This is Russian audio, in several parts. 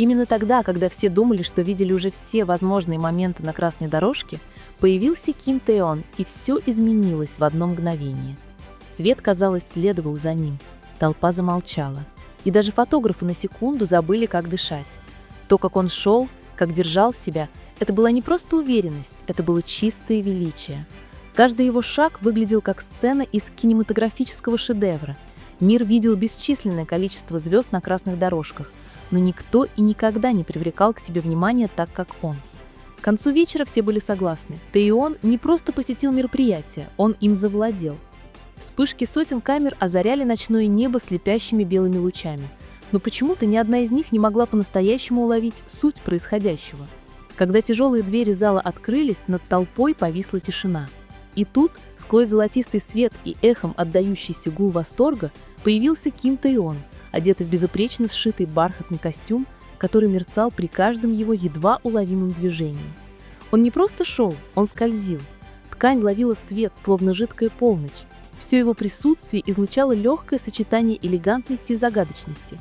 Именно тогда, когда все думали, что видели уже все возможные моменты на красной дорожке, появился Ким Тэ-он, и все изменилось в одно мгновение. Свет, казалось, следовал за ним. Толпа замолчала. И даже фотографы на секунду забыли, как дышать. То, как он шел, как держал себя, это была не просто уверенность, это было чистое величие. Каждый его шаг выглядел как сцена из кинематографического шедевра. Мир видел бесчисленное количество звезд на красных дорожках, но никто и никогда не привлекал к себе внимания так, как он. К концу вечера все были согласны. Тэ-он не просто посетил мероприятие, он им завладел. Вспышки сотен камер озаряли ночное небо слепящими белыми лучами. Но почему-то ни одна из них не могла по-настоящему уловить суть происходящего. Когда тяжелые двери зала открылись, над толпой повисла тишина. И тут, сквозь золотистый свет и эхом отдающийся гул восторга, появился Ким Тэ-он, одетый в безупречно сшитый бархатный костюм, который мерцал при каждом его едва уловимом движении. Он не просто шел, он скользил. Ткань ловила свет, словно жидкая полночь. Все его присутствие излучало легкое сочетание элегантности и загадочности.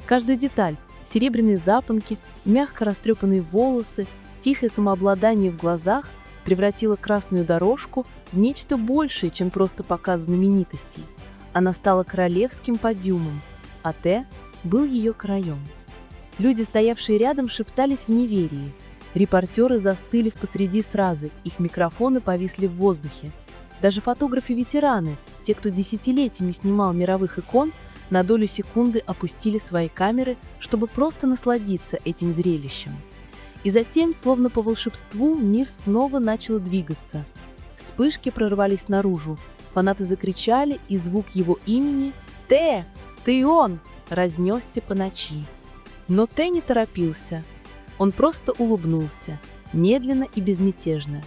Каждая деталь – серебряные запонки, мягко растрепанные волосы, тихое самообладание в глазах – превратила красную дорожку в нечто большее, чем просто показ знаменитостей. Она стала королевским подиумом, а Тэ был ее краем. Люди, стоявшие рядом, шептались в неверии. Репортеры застыли посреди сразу, их микрофоны повисли в воздухе. Даже фотографы-ветераны, те, кто десятилетиями снимал мировых икон, на долю секунды опустили свои камеры, чтобы просто насладиться этим зрелищем. И затем, словно по волшебству, мир снова начал двигаться. Вспышки прорвались наружу, фанаты закричали, и звук его имени «Тэ! Тэ-он!» разнесся по ночи. Но Тэ не торопился. Он просто улыбнулся, медленно и безмятежно.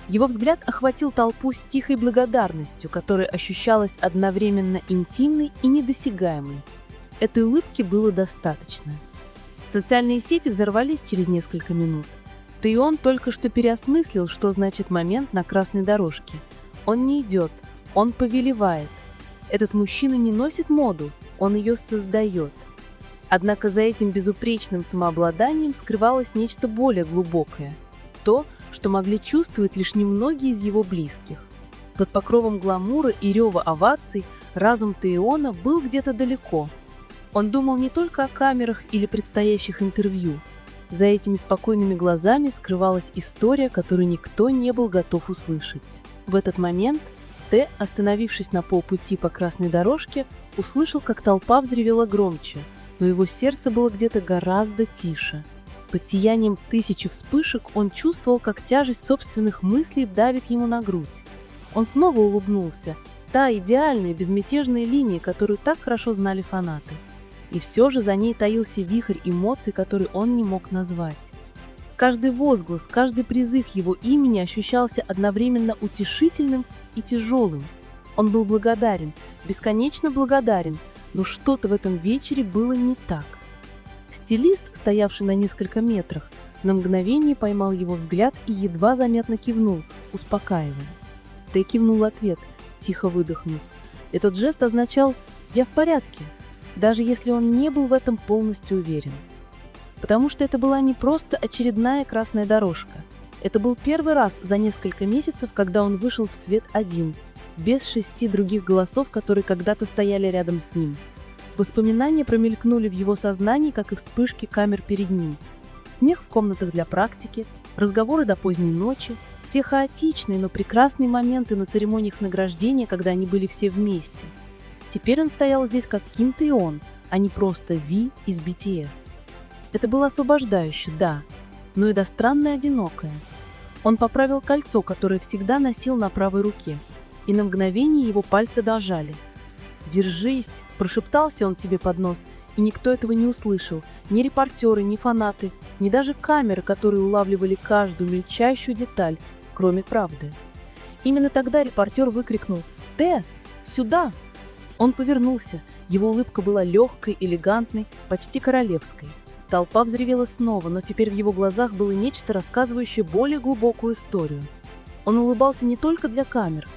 Его взгляд охватил толпу с тихой благодарностью, которая ощущалась одновременно интимной и недосягаемой. Этой улыбки было достаточно. Социальные сети взорвались через несколько минут. Тэ-он только что переосмыслил, что значит момент на красной дорожке. Он не идет, он повелевает. Этот мужчина не носит моду, он ее создает. Однако за этим безупречным самообладанием скрывалось нечто более глубокое. То, что могли чувствовать лишь немногие из его близких. Под покровом гламура и рева оваций разум Тэ-она был где-то далеко. Он думал не только о камерах или предстоящих интервью. За этими спокойными глазами скрывалась история, которую никто не был готов услышать. В этот момент Тэ, остановившись на полпути по красной дорожке, услышал, как толпа взревела громче, но его сердце было где-то гораздо тише. Под сиянием тысячи вспышек он чувствовал, как тяжесть собственных мыслей давит ему на грудь. Он снова улыбнулся. Та идеальная, безмятежная линия, которую так хорошо знали фанаты. И все же за ней таился вихрь эмоций, который он не мог назвать. Каждый возглас, каждый призыв его имени ощущался одновременно утешительным и тяжелым. Он был благодарен, бесконечно благодарен, но что-то в этом вечере было не так. Стилист, стоявший на несколько метрах, на мгновение поймал его взгляд и едва заметно кивнул, успокаивая. Тэ кивнул в ответ, тихо выдохнув. Этот жест означал «я в порядке», даже если он не был в этом полностью уверен. Потому что это была не просто очередная красная дорожка. Это был первый раз за несколько месяцев, когда он вышел в свет один, без 6 других голосов, которые когда-то стояли рядом с ним. Воспоминания промелькнули в его сознании, как и вспышки камер перед ним. Смех в комнатах для практики, разговоры до поздней ночи, те хаотичные, но прекрасные моменты на церемониях награждения, когда они были все вместе. Теперь он стоял здесь как Ким Тэ-он, а не просто Ви из BTS. Это было освобождающе, да, но и до странно одинокое. Он поправил кольцо, которое всегда носил на правой руке, и на мгновение его пальцы дрожали. «Держись!» – прошептался он себе под нос, и никто этого не услышал, ни репортеры, ни фанаты, ни даже камеры, которые улавливали каждую мельчайшую деталь, кроме правды. Именно тогда репортер выкрикнул «Тэ, сюда!». Он повернулся, его улыбка была легкой, элегантной, почти королевской. Толпа взревела снова, но теперь в его глазах было нечто, рассказывающее более глубокую историю. Он улыбался не только для камер.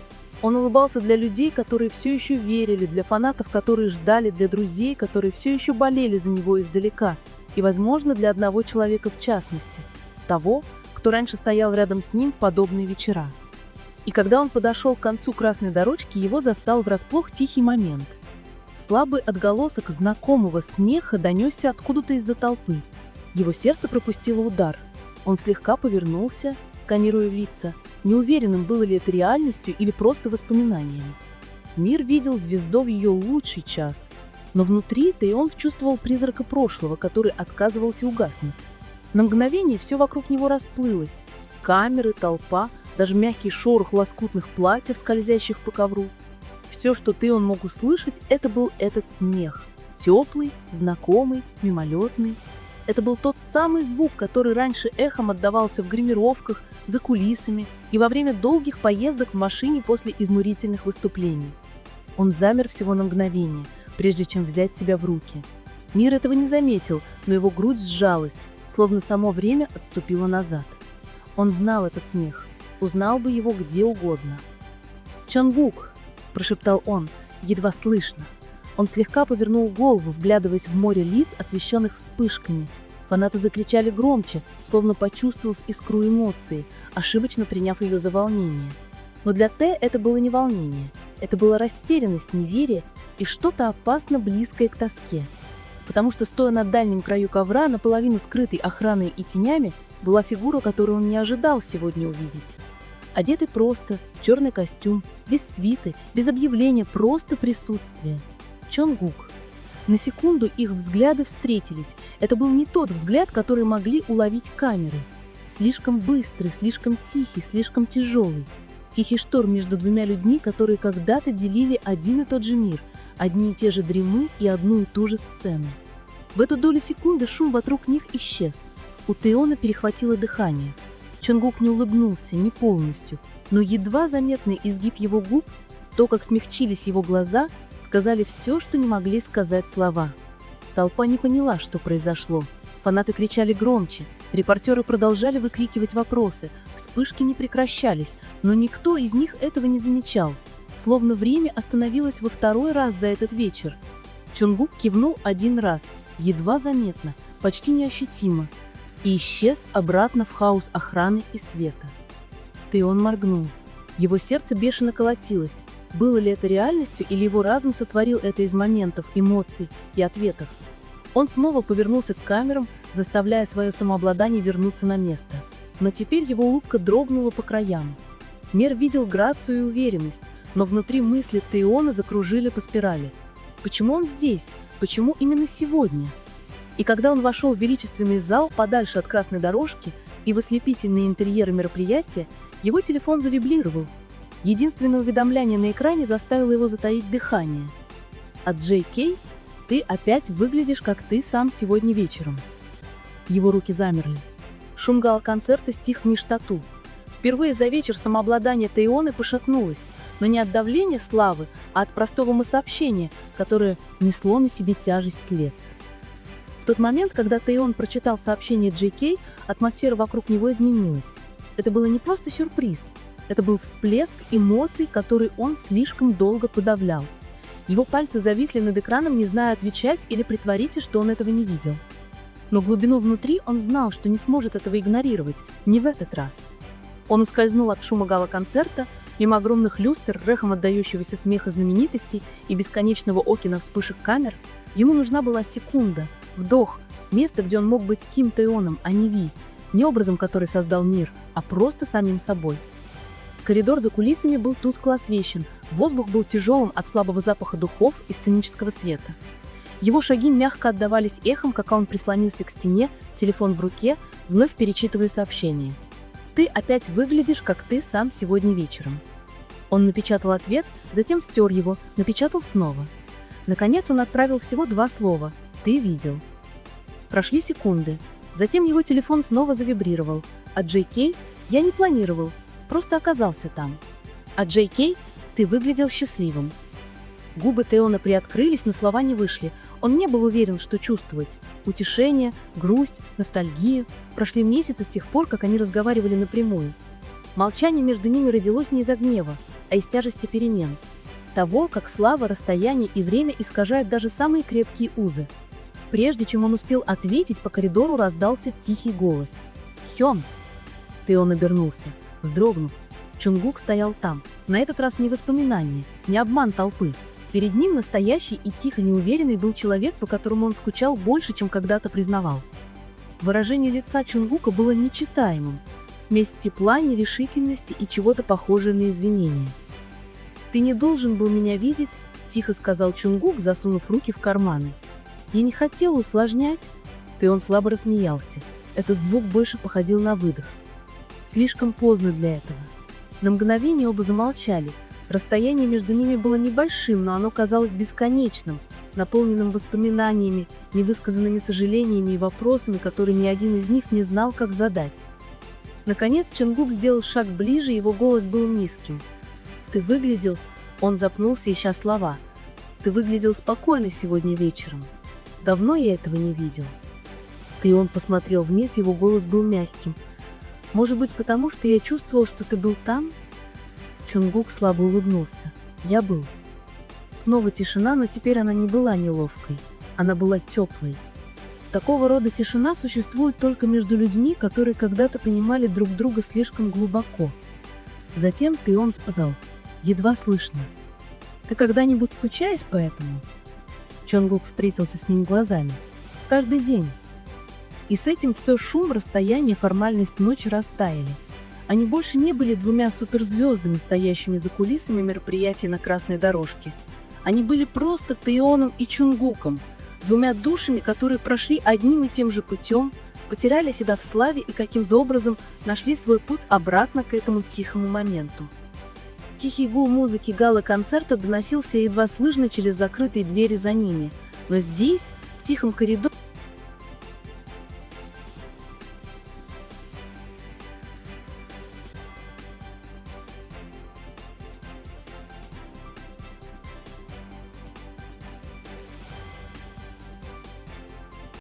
Он улыбался для людей, которые все еще верили, для фанатов, которые ждали, для друзей, которые все еще болели за него издалека. и, возможно, для одного человека в частности, того, кто раньше стоял рядом с ним в подобные вечера. И когда он подошел к концу красной дорожки, его застал врасплох тихий момент. Слабый отголосок знакомого смеха донесся откуда-то из-за толпы. Его сердце пропустило удар. Он слегка повернулся, сканируя лица, неуверенным, было ли это реальностью или просто воспоминанием. Мир видел звезду в ее лучший час, но внутри Тэйон чувствовал призрака прошлого, который отказывался угаснуть. На мгновение все вокруг него расплылось. Камеры, толпа, даже мягкий шорох лоскутных платьев, скользящих по ковру. Все, что Тэйон мог услышать, это был этот смех. Теплый, знакомый, мимолетный. Это был тот самый звук, который раньше эхом отдавался в гримировках, за кулисами и во время долгих поездок в машине после изнурительных выступлений. Он замер всего на мгновение, прежде чем взять себя в руки. Мир этого не заметил, но его грудь сжалась, словно само время отступило назад. Он знал этот смех, узнал бы его где угодно. «Чонгук!» – прошептал он, едва слышно. Он слегка повернул голову, вглядываясь в море лиц, освещенных вспышками. Фанаты закричали громче, словно почувствовав искру эмоций, ошибочно приняв ее за волнение. Но для Тэ это было не волнение. Это была растерянность, неверие и что-то опасно близкое к тоске. Потому что, стоя на дальнем краю ковра, наполовину скрытой охраной и тенями, была фигура, которую он не ожидал сегодня увидеть. Одетый просто, в черный костюм, без свиты, без объявления, просто присутствие. Чонгук. На секунду их взгляды встретились. Это был не тот взгляд, который могли уловить камеры. Слишком быстрый, слишком тихий, слишком тяжелый. Тихий шторм между двумя людьми, которые когда-то делили один и тот же мир, одни и те же дремы и одну и ту же сцену. В эту долю секунды шум вокруг них исчез. У Тэйона перехватило дыхание. Чонгук не улыбнулся, не полностью, но едва заметный изгиб его губ, то, как смягчились его глаза, сказали все, что не могли сказать слова. Толпа не поняла, что произошло. Фанаты кричали громче, репортеры продолжали выкрикивать вопросы, вспышки не прекращались, но никто из них этого не замечал. Словно время остановилось во второй раз за этот вечер. Чонгук кивнул один раз, едва заметно, почти неощутимо, и исчез обратно в хаос охраны и света. Тэйон моргнул. Его сердце бешено колотилось. Было ли это реальностью, или его разум сотворил это из моментов, эмоций и ответов? Он снова повернулся к камерам, заставляя свое самообладание вернуться на место. Но теперь его улыбка дрогнула по краям. Мир видел грацию и уверенность, но внутри мысли Тэйона закружили по спирали. Почему он здесь? Почему именно сегодня? И когда он вошел в величественный зал подальше от красной дорожки и в ослепительные интерьеры мероприятия, его телефон завибрировал. Единственное уведомление на экране заставило его затаить дыхание. От Джей Кей: «Ты опять выглядишь, как ты сам сегодня вечером». Его руки замерли. Шум гала-концерта стих в ништоту. Впервые за вечер самообладание Тэйона пошатнулось, но не от давления славы, а от простого мысообщения, которое несло на себе тяжесть лет. В тот момент, когда Тэйон прочитал сообщение Джей Кей, атмосфера вокруг него изменилась. Это было не просто сюрприз. Это был всплеск эмоций, который он слишком долго подавлял. Его пальцы зависли над экраном, не зная, отвечать или притвориться, что он этого не видел. Но глубину внутри он знал, что не сможет этого игнорировать, не в этот раз. Он ускользнул от шума гала-концерта, мимо огромных люстр, рэхом отдающегося смеха знаменитостей и бесконечного окена вспышек камер. Ему нужна была секунда, вдох, место, где он мог быть Ким Тэйоном, а не Ви, не образом, который создал мир, а просто самим собой. Коридор за кулисами был тускло освещен, воздух был тяжелым от слабого запаха духов и сценического света. Его шаги мягко отдавались эхом, когда он прислонился к стене, телефон в руке, вновь перечитывая сообщение. «Ты опять выглядишь, как ты сам сегодня вечером». Он напечатал ответ, затем стер его, напечатал снова. Наконец он отправил всего 2 слова «Ты видел». Прошли секунды. Затем его телефон снова завибрировал. От Джей Кей: «Я не планировал, просто оказался там». От Джей Кей: «Ты выглядел счастливым». Губы Тэйона приоткрылись, но слова не вышли. Он не был уверен, что чувствовать. Утешение, грусть, ностальгию. Прошли месяцы с тех пор, как они разговаривали напрямую. Молчание между ними родилось не из-за гнева, а из тяжести перемен. Того, как слава, расстояние и время искажают даже самые крепкие узы. Прежде чем он успел ответить, по коридору раздался тихий голос. «Хён!» Тэон обернулся, вздрогнув. Чонгук стоял там. На этот раз не воспоминание, не обман толпы. Перед ним настоящий и тихо неуверенный был человек, по которому он скучал больше, чем когда-то признавал. Выражение лица Чонгука было нечитаемым, смесь тепла, нерешительности и чего-то похожее на извинение. «Ты не должен был меня видеть», — тихо сказал Чонгук, засунув руки в карманы. «Я не хотел усложнять». Тэон слабо рассмеялся. Этот звук больше походил на выдох. Слишком поздно для этого. На мгновение оба замолчали. Расстояние между ними было небольшим, но оно казалось бесконечным, наполненным воспоминаниями, невысказанными сожалениями и вопросами, которые ни один из них не знал, как задать. Наконец Чонгук сделал шаг ближе, его голос был низким. «Ты выглядел...» Он запнулся, ища слова. «Ты выглядел спокойно сегодня вечером. Давно я этого не видел». Он посмотрел вниз, его голос был мягким. «Может быть, потому что я чувствовал, что ты был там?» Чонгук слабо улыбнулся. «Я был». Снова тишина, но теперь она не была неловкой. Она была теплой. Такого рода тишина существует только между людьми, которые когда-то понимали друг друга слишком глубоко. Затем он сказал, едва слышно: «Ты когда-нибудь скучаешь по этому?» Чонгук встретился с ним глазами. «Каждый день». И с этим все шум, расстояние, формальность ночи растаяли. Они больше не были двумя суперзвездами, стоящими за кулисами мероприятий на красной дорожке. Они были просто Тэоном и Чонгуком, двумя душами, которые прошли одним и тем же путем, потеряли себя в славе и каким-то образом нашли свой путь обратно к этому тихому моменту. Тихий гул музыки гала-концерта доносился едва слышно через закрытые двери за ними, но здесь, в тихом коридоре,